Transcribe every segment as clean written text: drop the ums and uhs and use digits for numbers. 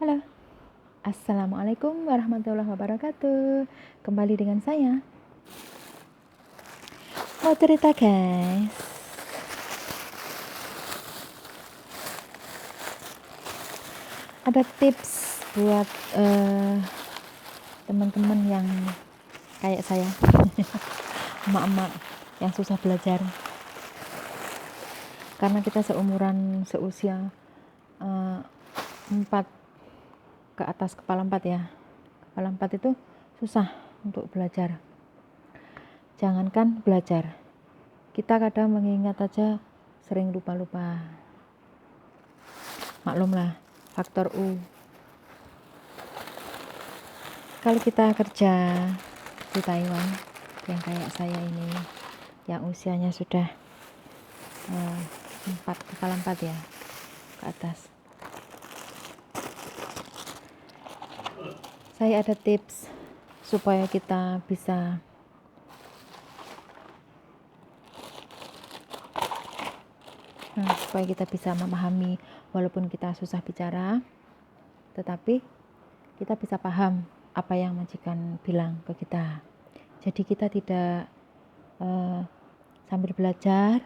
Halo, Assalamualaikum warahmatullahi wabarakatuh. Kembali dengan saya. Mau cerita guys. Ada tips buat teman-teman yang kayak saya, emak-emak yang susah belajar. Karena kita seusia 4 ke atas, kepala 4 ya. Kepala 4 itu susah untuk belajar. Jangankan belajar, kita kadang mengingat aja sering lupa-lupa. Maklumlah, faktor U. Kalau kita kerja di Taiwan, yang kayak saya ini, yang usianya sudah 4, kepala 4 ya, ke atas. Saya ada tips supaya kita bisa memahami, walaupun kita susah bicara, tetapi kita bisa paham apa yang majikan bilang ke kita. Jadi kita tidak sambil belajar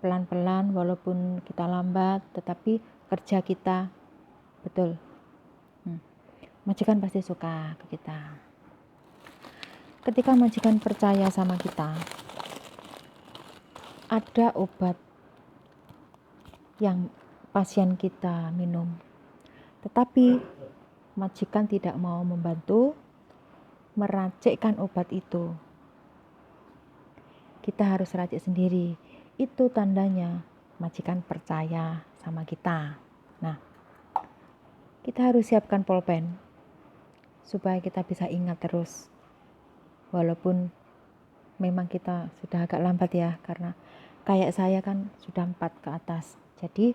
pelan-pelan, walaupun kita lambat, tetapi kerja kita betul. Majikan pasti suka ke kita. Ketika majikan percaya sama kita, ada obat yang pasien kita minum, tetapi majikan tidak mau membantu meracikkan obat itu. Kita harus racik sendiri. Itu tandanya majikan percaya sama kita. Nah, kita harus siapkan pulpen supaya kita bisa ingat terus. Walaupun memang kita sudah agak lambat ya, karena kayak saya kan sudah 4 ke atas. Jadi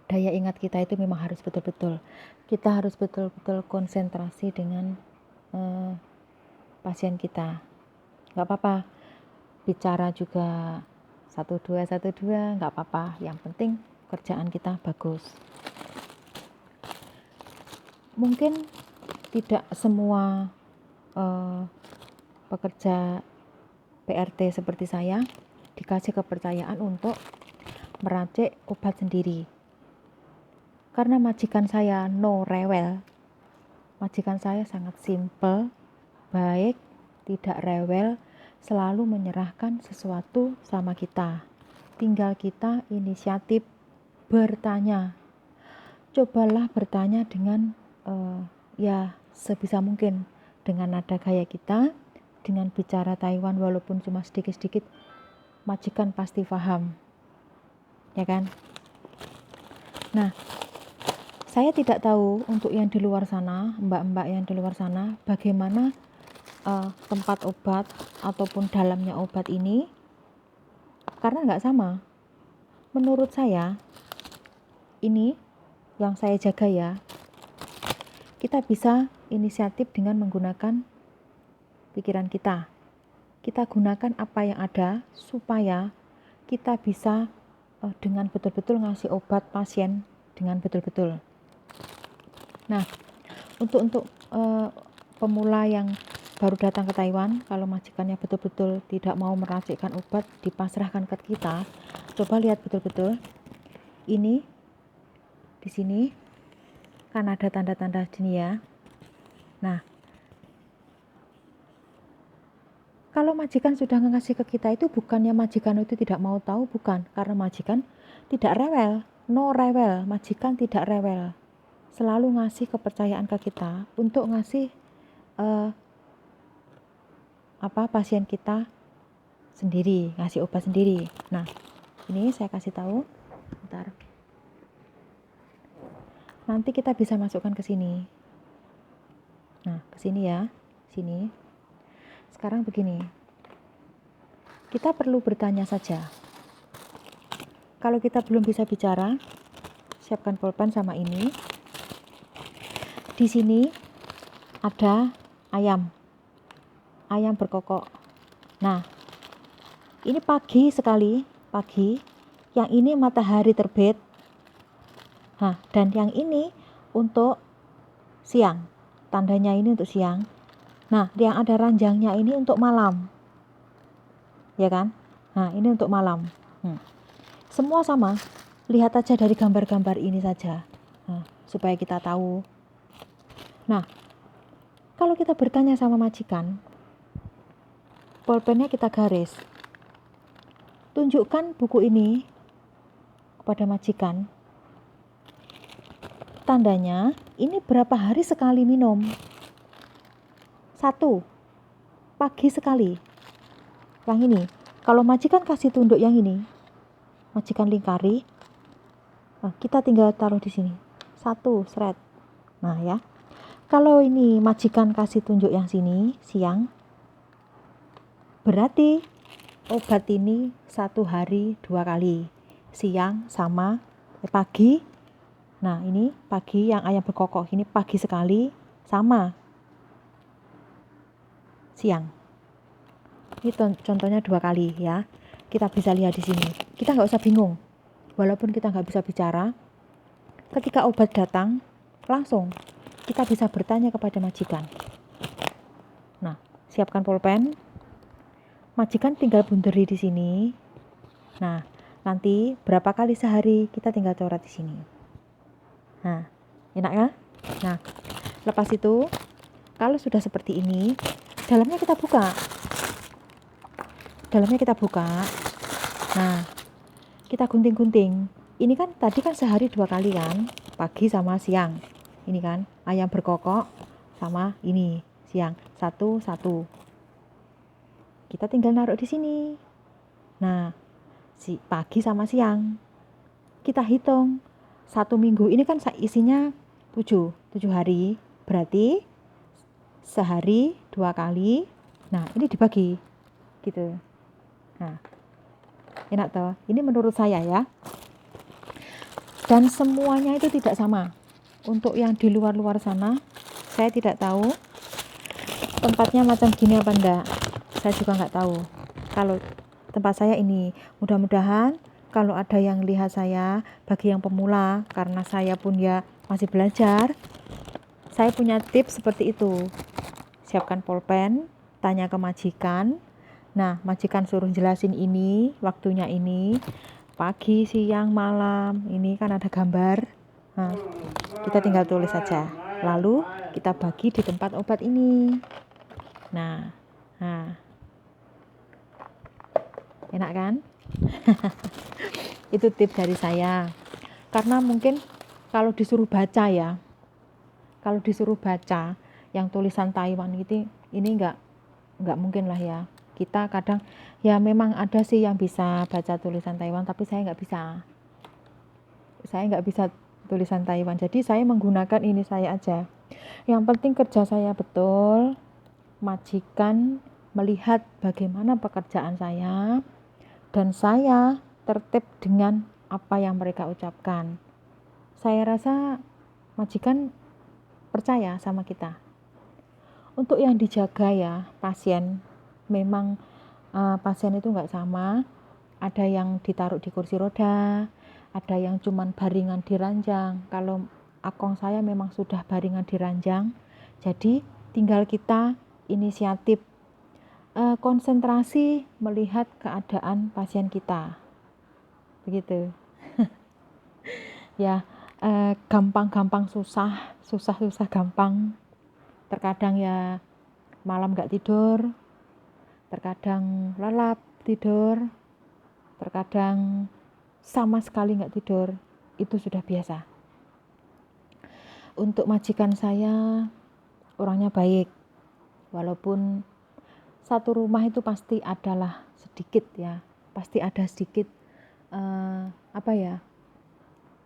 daya ingat kita itu memang harus betul-betul. Kita harus betul-betul konsentrasi dengan pasien kita. Gak apa-apa bicara juga 1-2 gak apa-apa. Yang penting kerjaan kita bagus. Mungkin tidak semua pekerja PRT seperti saya dikasih kepercayaan untuk meracik obat sendiri. Karena majikan saya no rewel. Majikan saya sangat simple, baik, tidak rewel, selalu menyerahkan sesuatu sama kita. Tinggal kita inisiatif bertanya. Cobalah bertanya dengan ya sebisa mungkin, dengan nada gaya kita, dengan bicara Taiwan walaupun cuma sedikit-sedikit, majikan pasti paham, ya kan? Nah, saya tidak tahu untuk yang di luar sana, mbak-mbak yang di luar sana, bagaimana tempat obat ataupun dalamnya obat ini, karena nggak sama. Menurut saya, ini yang saya jaga ya, kita bisa inisiatif dengan menggunakan pikiran kita. Kita gunakan apa yang ada supaya kita bisa dengan betul-betul ngasih obat pasien dengan betul-betul. Nah, untuk pemula yang baru datang ke Taiwan, kalau majikannya betul-betul tidak mau meracikkan obat, dipasrahkan ke kita, coba lihat betul-betul. Ini di sini kan ada tanda-tanda sini ya. Nah, kalau majikan sudah ngasih ke kita, itu bukannya majikan itu tidak mau tahu, bukan. Karena majikan tidak rewel, no rewel, majikan tidak rewel. Selalu ngasih kepercayaan ke kita untuk ngasih pasien kita sendiri, ngasih obat sendiri. Nah, ini saya kasih tahu. Bentar. Nanti kita bisa masukkan ke sini. Nah, ke sini ya, sini. Sekarang begini, kita perlu bertanya saja. Kalau kita belum bisa bicara, siapkan pulpen sama ini. Di sini ada ayam berkokok. Nah, ini pagi sekali, pagi. Yang ini matahari terbit. Nah, dan yang ini untuk siang. Tandanya ini untuk siang. Nah, yang ada ranjangnya ini untuk malam. Ya kan? Nah, ini untuk malam. Semua sama. Lihat aja dari gambar-gambar ini saja. Nah, supaya kita tahu. Nah, kalau kita bertanya sama majikan, pulpennya kita garis. Tunjukkan buku ini kepada majikan. Tandanya, ini berapa hari sekali minum? 1, pagi sekali. Yang ini, kalau majikan kasih tunduk yang ini, majikan lingkari, nah kita tinggal taruh di sini. 1, seret. Nah ya, kalau ini majikan kasih tunjuk yang sini, siang, berarti obat ini 1 hari 2 kali. Siang sama pagi. Nah ini pagi yang ayam berkokok ini pagi sekali sama siang. Ini contohnya 2 kali ya. Kita bisa lihat di sini. Kita nggak usah bingung. Walaupun kita nggak bisa bicara, ketika obat datang, langsung kita bisa bertanya kepada majikan. Nah, siapkan pulpen. Majikan tinggal bunderi di sini. Nah, nanti berapa kali sehari kita tinggal coret di sini. Nah, enak kan? Nah, lepas itu, kalau sudah seperti ini, dalamnya kita buka. Nah, kita gunting-gunting. Ini kan tadi kan sehari 2 kali kan, pagi sama siang. Ini kan ayam berkokok sama ini siang 1. Kita tinggal naruh di sini. Nah, pagi sama siang kita hitung 1 minggu ini kan isinya 7 hari, berarti sehari 2 kali. Nah, ini dibagi gitu. Nah, enak toh? Ini menurut saya ya. Dan semuanya itu tidak sama. Untuk yang di luar-luar sana, saya tidak tahu tempatnya macam gini apa enggak. Saya juga enggak tahu. Kalau tempat saya ini, mudah-mudahan kalau ada yang lihat saya, bagi yang pemula, karena saya pun ya masih belajar, saya punya tips seperti itu. Siapkan pulpen, tanya ke majikan. Nah, majikan suruh jelasin ini, waktunya ini, pagi, siang, malam. Ini kan ada gambar. Nah, kita tinggal tulis saja. Lalu kita bagi di tempat obat ini. Nah, enak kan? Itu tips dari saya. Karena mungkin kalau disuruh baca ya, yang tulisan Taiwan gitu, ini nggak mungkin lah ya. Kita kadang ya memang ada sih yang bisa baca tulisan Taiwan, tapi saya nggak bisa tulisan Taiwan. Jadi saya menggunakan ini saya aja. Yang penting kerja saya betul, majikan melihat bagaimana pekerjaan saya, dan saya tertib dengan apa yang mereka ucapkan. Saya rasa majikan percaya sama kita. Untuk yang dijaga ya, pasien, memang pasien itu nggak sama. Ada yang ditaruh di kursi roda, ada yang cuman baringan di ranjang. Kalau akong saya memang sudah baringan di ranjang, jadi tinggal kita inisiatif konsentrasi melihat keadaan pasien kita. Begitu. Ya, gampang-gampang susah gampang. Terkadang ya malam nggak tidur, terkadang lelap tidur, terkadang sama sekali nggak tidur. Itu sudah biasa. Untuk majikan saya orangnya baik, walaupun satu rumah itu pasti adalah sedikit ya, pasti ada sedikit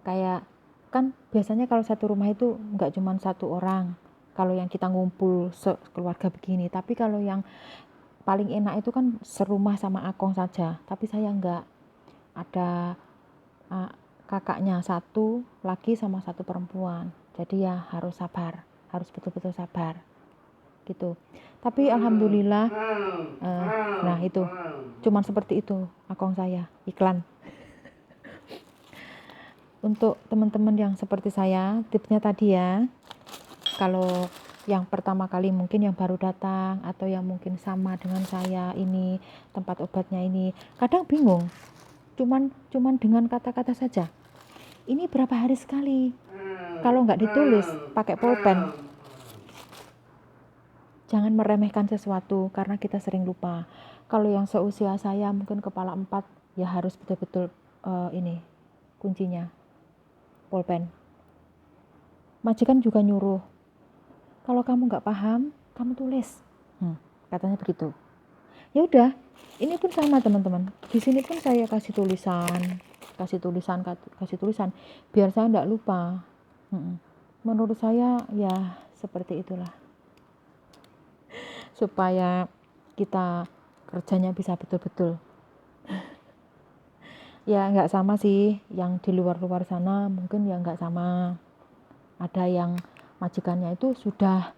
kayak kan biasanya kalau satu rumah itu nggak cuma 1 orang. Kalau yang kita ngumpul sekeluarga begini, tapi kalau yang paling enak itu kan serumah sama akong saja. Tapi saya nggak, ada kakaknya 1 laki sama 1 perempuan. Jadi ya harus sabar, harus betul-betul sabar gitu. Tapi alhamdulillah, nah itu cuman seperti itu akong saya, iklan. untuk teman-teman yang seperti saya, tipsnya tadi ya, kalau yang pertama kali mungkin yang baru datang atau yang mungkin sama dengan saya ini tempat obatnya ini kadang bingung, cuman dengan kata-kata saja ini berapa hari sekali, kalau nggak ditulis pakai pulpen. Jangan meremehkan sesuatu karena kita sering lupa. Kalau yang seusia saya mungkin kepala 4 ya harus betul-betul ini kuncinya pulpen. Majikan juga nyuruh, kalau kamu nggak paham kamu tulis, katanya begitu. Ya udah, ini pun sama teman-teman, di sini pun saya kasih tulisan biar saya nggak lupa. Menurut saya ya seperti itulah, supaya kita kerjanya bisa betul-betul. Ya nggak sama sih, yang di luar-luar sana mungkin ya nggak sama. Ada yang majikannya itu sudah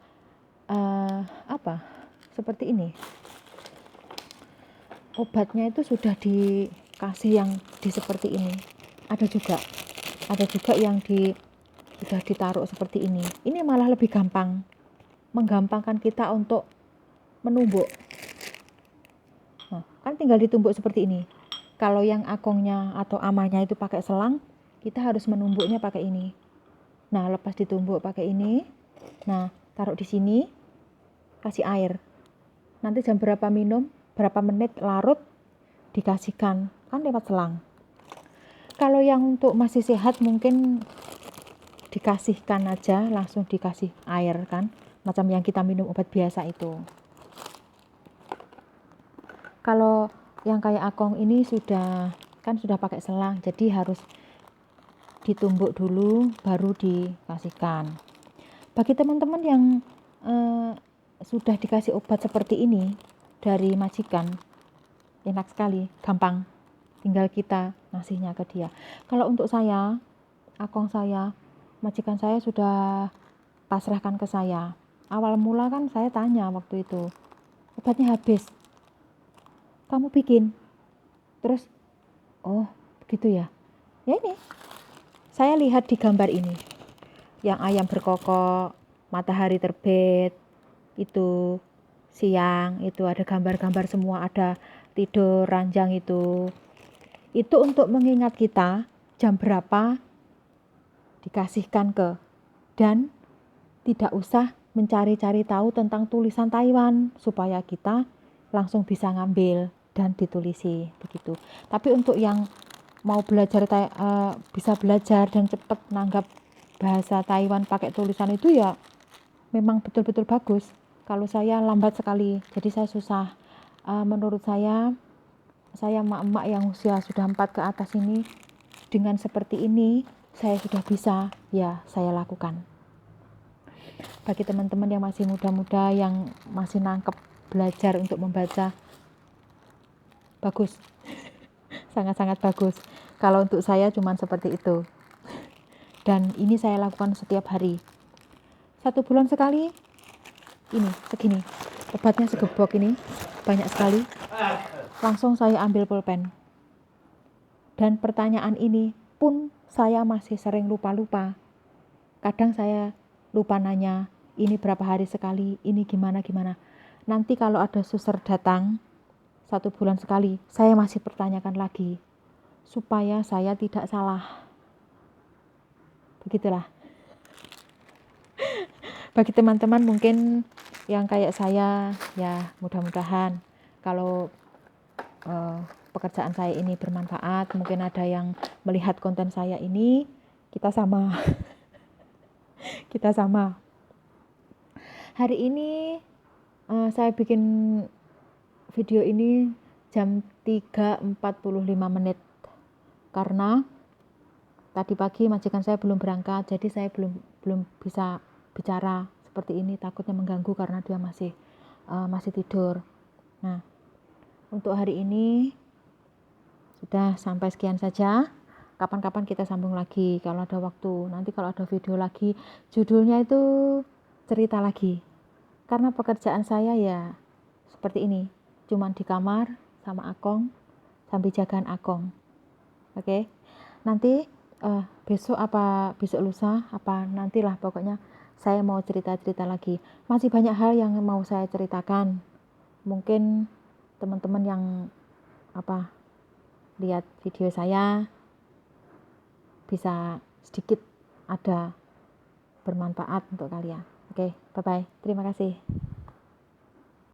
seperti ini, obatnya itu sudah dikasih yang di seperti ini. Ada juga yang sudah ditaruh seperti ini. Ini malah lebih gampang, menggampangkan kita untuk menumbuk. Nah, kan tinggal ditumbuk seperti ini. Kalau yang akongnya atau amanya itu pakai selang, kita harus menumbuknya pakai ini. Nah, lepas ditumbuk pakai ini, nah taruh di sini, kasih air. Nanti jam berapa minum, berapa menit larut, dikasihkan, kan lewat selang. Kalau yang untuk masih sehat mungkin dikasihkan aja, langsung dikasih air kan, macam yang kita minum obat biasa itu. Kalau yang kayak akong ini sudah pakai selang, jadi harus ditumbuk dulu baru dikasihkan. Bagi teman-teman yang sudah dikasih obat seperti ini dari majikan, enak sekali, gampang, tinggal kita ngasihnya ke dia. Kalau untuk saya, akong saya, majikan saya sudah pasrahkan ke saya. Awal mula kan saya tanya waktu itu, obatnya habis, kamu bikin? Terus, oh begitu ya. Ya ini, saya lihat di gambar ini, yang ayam berkokok, matahari terbit, itu siang, itu ada gambar-gambar semua, ada tidur ranjang itu untuk mengingat kita jam berapa dikasihkan ke, dan tidak usah mencari-cari tahu tentang tulisan Taiwan supaya kita langsung bisa ngambil dan ditulisi begitu. Tapi untuk yang mau belajar bisa belajar dan cepat nanggap bahasa Taiwan pakai tulisan itu ya memang betul-betul bagus. Kalau saya lambat sekali, jadi saya susah. Menurut saya emak-emak yang usia sudah 4 ke atas ini, dengan seperti ini saya sudah bisa, ya saya lakukan. Bagi teman-teman yang masih muda-muda, yang masih nangkep belajar untuk membaca, bagus. Sangat-sangat bagus. Kalau untuk saya cuma seperti itu. Dan ini saya lakukan setiap hari. 1 bulan sekali, ini segini. Obatnya segebok ini, banyak sekali. Langsung saya ambil pulpen. Dan pertanyaan ini pun saya masih sering lupa-lupa. Kadang saya lupa nanya, ini berapa hari sekali, ini gimana. Nanti kalau ada suster datang 1 bulan sekali, saya masih pertanyakan lagi, supaya saya tidak salah. Begitulah. Bagi teman-teman mungkin yang kayak saya, ya mudah-mudahan kalau pekerjaan saya ini bermanfaat, mungkin ada yang melihat konten saya ini, kita sama. Kita sama. Hari ini saya bikin video ini jam 3.45 menit karena tadi pagi majikan saya belum berangkat, jadi saya belum bisa bicara seperti ini, takutnya mengganggu karena dia masih tidur. Nah, untuk hari ini sudah sampai sekian saja. Kapan-kapan kita sambung lagi kalau ada waktu. Nanti kalau ada video lagi, judulnya itu cerita lagi. Karena pekerjaan saya ya seperti ini, cuman di kamar sama Akong, sambil jagaan Akong. Oke. Nanti besok apa besok lusa apa nantilah, pokoknya saya mau cerita-cerita lagi. Masih banyak hal yang mau saya ceritakan. Mungkin teman-teman yang lihat video saya bisa sedikit ada bermanfaat untuk kalian. Oke, bye-bye. Terima kasih.